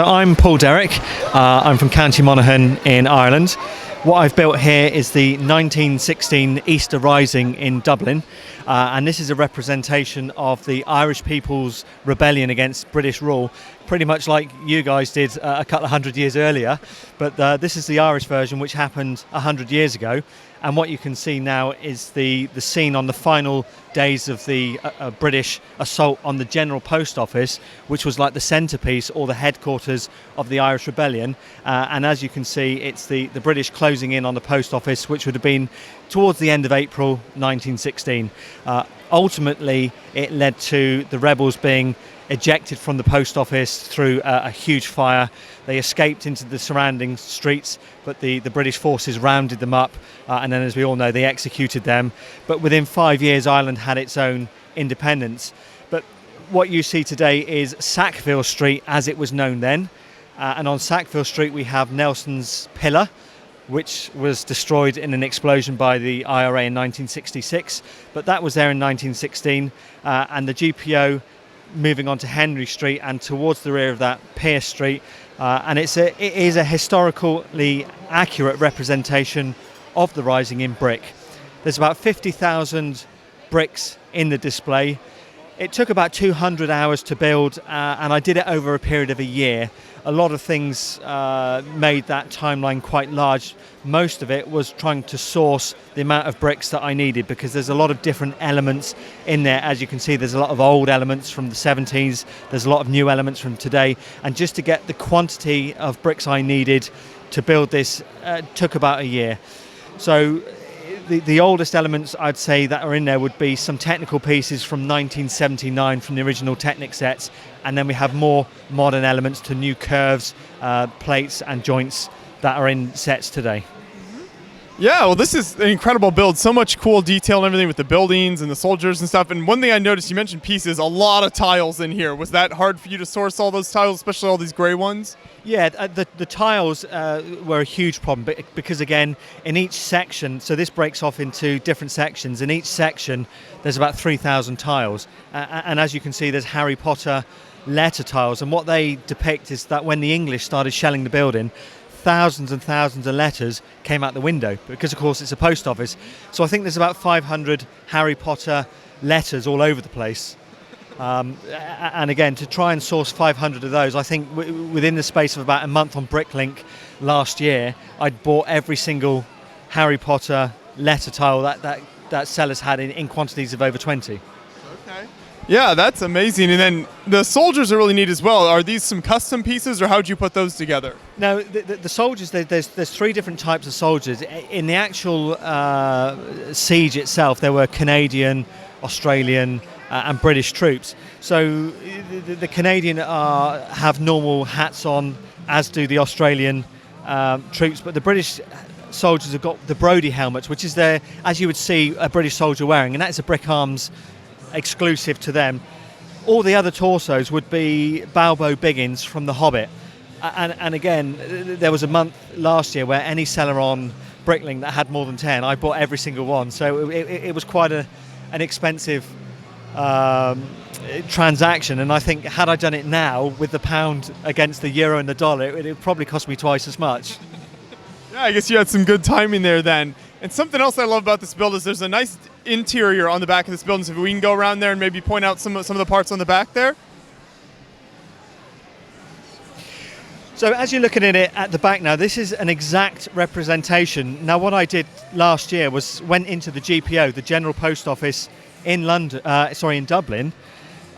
So I'm Paul Derrick. I'm from County Monaghan in Ireland. What I've built here is the 1916 Easter Rising in Dublin, and this is a representation of the Irish people's rebellion against British rule, pretty much like you guys did a couple of hundred years earlier, but this is the Irish version, which happened 100 years ago. And what you can see now is the scene on the final days of the British assault on the General Post Office, which was like the centrepiece or the headquarters of the Irish Rebellion. And as you can see, it's the British closing in on the post office, which would have been towards the end of April 1916. Ultimately, it led to the rebels being ejected from the post office through a huge fire. They escaped into the surrounding streets, but the British forces rounded them up, and then, as we all know, they executed them. But within 5 years, Ireland had its own independence. But what you see today is Sackville Street as it was known then, and on Sackville Street we have Nelson's Pillar, which was destroyed in an explosion by the IRA in 1966, but that was there in 1916, and the GPO moving on to Henry Street, and towards the rear of that, Pearse Street, and it is a historically accurate representation of the Rising in brick. There's about 50,000 bricks in the display. It took about 200 hours to build, and I did it over a period of a year. A lot of things made that timeline quite large. Most of it was trying to source the amount of bricks that I needed, because there's a lot of different elements in there. As you can see, there's a lot of old elements from the 70s, there's a lot of new elements from today, and just to get the quantity of bricks I needed to build this took about a year. So the oldest elements I'd say that are in there would be some technical pieces from 1979 from the original Technic sets, and then we have more modern elements to new curves, plates and joints that are in sets today. Yeah, well, this is an incredible build. So much cool detail and everything with the buildings and the soldiers and stuff. And one thing I noticed, you mentioned pieces, a lot of tiles in here. Was that hard for you to source all those tiles, especially all these gray ones? Yeah, the tiles were a huge problem, because again, in each section, so this breaks off into different sections. In each section, there's about 3,000 tiles. And as you can see, there's Harry Potter letter tiles. And what they depict is that when the English started shelling the building, thousands and thousands of letters came out the window, because of course it's a post office. So I think there's about 500 Harry Potter letters all over the place. And again, to try and source 500 of those, I think within the space of about a month on Bricklink last year, I'd bought every single Harry Potter letter tile that sellers had in quantities of over 20. Okay. Yeah, that's amazing. And then the soldiers are really neat as well. Are these some custom pieces, or how'd you put those together? No, the soldiers, there's three different types of soldiers. In the actual siege itself, there were Canadian, Australian, and British troops. So the Canadian have normal hats on, as do the Australian troops, but the British soldiers have got the Brodie helmets, which is as you would see a British soldier wearing, and that's a Brick Arms exclusive to them. All the other torsos would be Balbo Biggins from The Hobbit. And again, there was a month last year where any seller on Bricklink that had more than 10, I bought every single one. So it was quite an expensive transaction, and I think had I done it now with the pound against the euro and the dollar, it would probably cost me twice as much. Yeah, I guess you had some good timing there then. And something else I love about this build is there's a nice interior on the back of this building. So if we can go around there and maybe point out some of the parts on the back there. So as you're looking at it at the back now, this is an exact representation. Now what I did last year was went into the GPO, the General Post Office in in Dublin,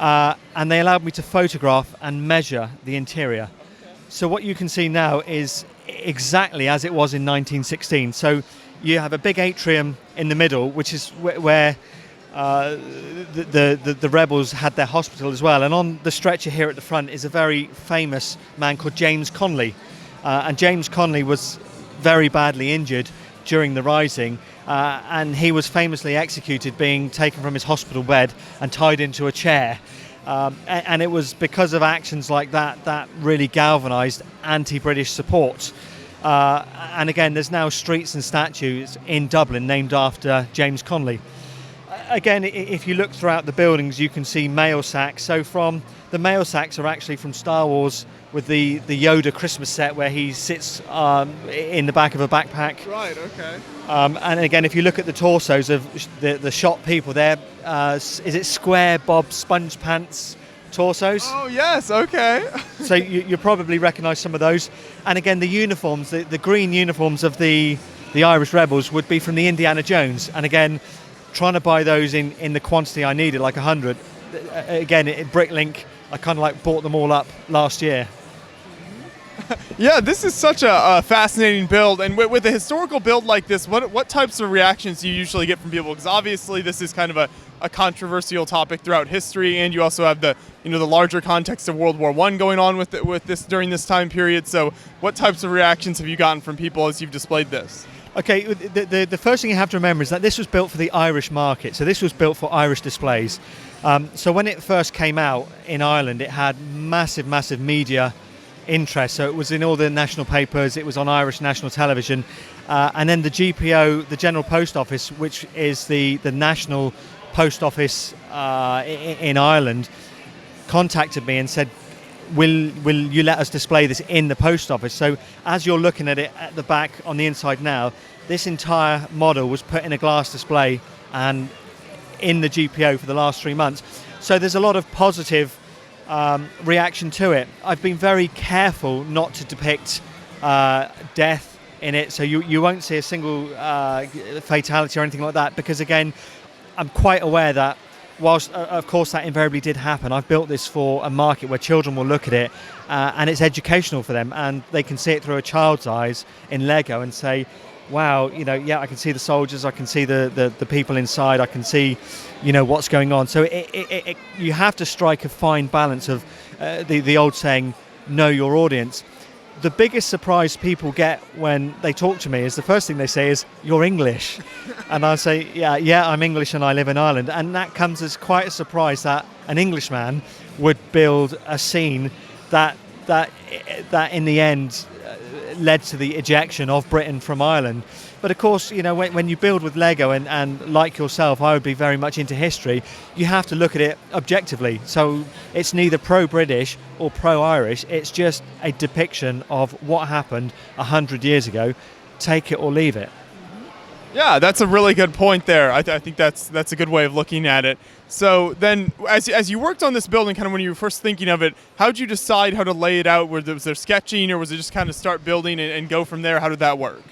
and they allowed me to photograph and measure the interior. So what you can see now is exactly as it was in 1916. So you have a big atrium in the middle, which is where the rebels had their hospital as well. And on the stretcher here at the front is a very famous man called James Connolly. And James Connolly was very badly injured during the Rising, and he was famously executed, being taken from his hospital bed and tied into a chair. And it was because of actions like that really galvanised anti-British support. And again, there's now streets and statues in Dublin named after James Connolly. Again, if you look throughout the buildings, you can see mail sacks. So the mail sacks are actually from Star Wars, with the Yoda Christmas set where he sits in the back of a backpack. Right. Okay. And again, if you look at the torsos of the shot people, they're is it Square Bob Sponge Pants torsos? Oh yes. Okay. So you probably recognise some of those. And again, the uniforms, the green uniforms of the Irish Rebels would be from the Indiana Jones. And again, trying to buy those in the quantity I needed, like 100. Again, at Bricklink, I kind of like bought them all up last year. Yeah, this is such a fascinating build, and with a historical build like this, what types of reactions do you usually get from people? Because obviously this is kind of a controversial topic throughout history, and you also have the larger context of World War I going on with this during this time period. So what types of reactions have you gotten from people as you've displayed this? Okay, the first thing you have to remember is that this was built for the Irish market, so this was built for Irish displays. So when it first came out in Ireland, it had massive media interest. So it was in all the national papers, it was on Irish national television, and then the GPO, the General Post Office, which is the national post office in Ireland, contacted me and said, will you let us display this in the post office? So as you're looking at it at the back on the inside now, this entire model was put in a glass display and in the GPO for the last 3 months. So there's a lot of positive reaction to it. I've been very careful not to depict death in it, so you won't see a single fatality or anything like that, because again, I'm quite aware that whilst of course that invariably did happen, I've built this for a market where children will look at it and it's educational for them, and they can see it through a child's eyes in Lego and say, wow, yeah, I can see the soldiers, I can see the people inside, I can see, what's going on. So you have to strike a fine balance of the old saying, know your audience. The biggest surprise people get when they talk to me is the first thing they say is, you're English. And I say, yeah, I'm English and I live in Ireland. And that comes as quite a surprise that an Englishman would build a scene that in the end led to the ejection of Britain from Ireland. But of course, when you build with Lego and like yourself, I would be very much into history, you have to look at it objectively. So it's neither pro-British or pro-Irish, it's just a depiction of what happened 100 years ago. Take it or leave it. Yeah, that's a really good point there. I think that's a good way of looking at it. So then, as you worked on this building, kind of when you were first thinking of it, how did you decide how to lay it out? Was there sketching, or was it just kind of start building and go from there? How did that work?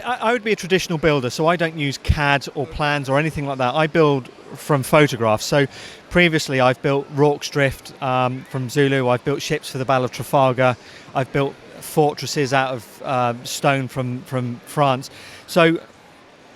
I would be a traditional builder, so I don't use CAD or plans or anything like that. I build from photographs. So previously I've built Rorke's Drift from Zulu, I've built ships for the Battle of Trafalgar, I've built fortresses out of stone from France. So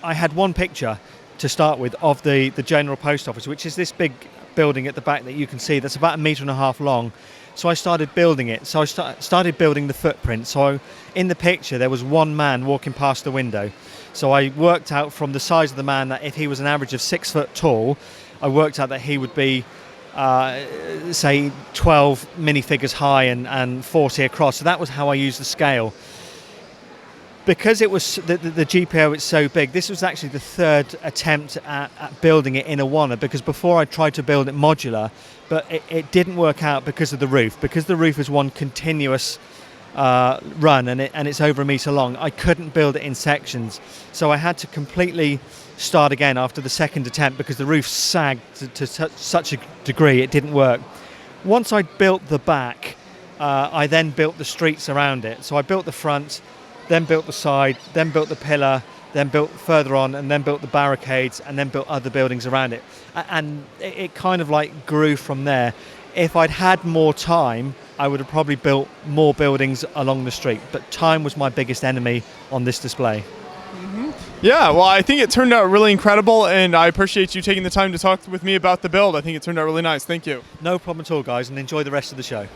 I had one picture to start with of the General Post Office, which is this big building at the back that you can see that's about 1.5 meters long. So I started building it. So I started building the footprint. So in the picture there was one man walking past the window. So I worked out from the size of the man that if he was an average of 6 foot tall, I worked out that he would be say 12 minifigures high and 40 across. So that was how I used the scale. Because it was the GPO is so big, this was actually the third attempt at building it in Awana, because before I tried to build it modular, but it didn't work out because of the roof. Because the roof is one continuous run and it's over 1 meter long, I couldn't build it in sections. So I had to completely start again after the second attempt because the roof sagged to such a degree it didn't work. Once I'd built the back, I then built the streets around it. So I built the front, then built the side, then built the pillar, then built further on, and then built the barricades, and then built other buildings around it. And it kind of like grew from there. If I'd had more time, I would have probably built more buildings along the street. But time was my biggest enemy on this display. Mm-hmm. Yeah, well, I think it turned out really incredible, and I appreciate you taking the time to talk with me about the build. I think it turned out really nice. Thank you. No problem at all, guys, and enjoy the rest of the show.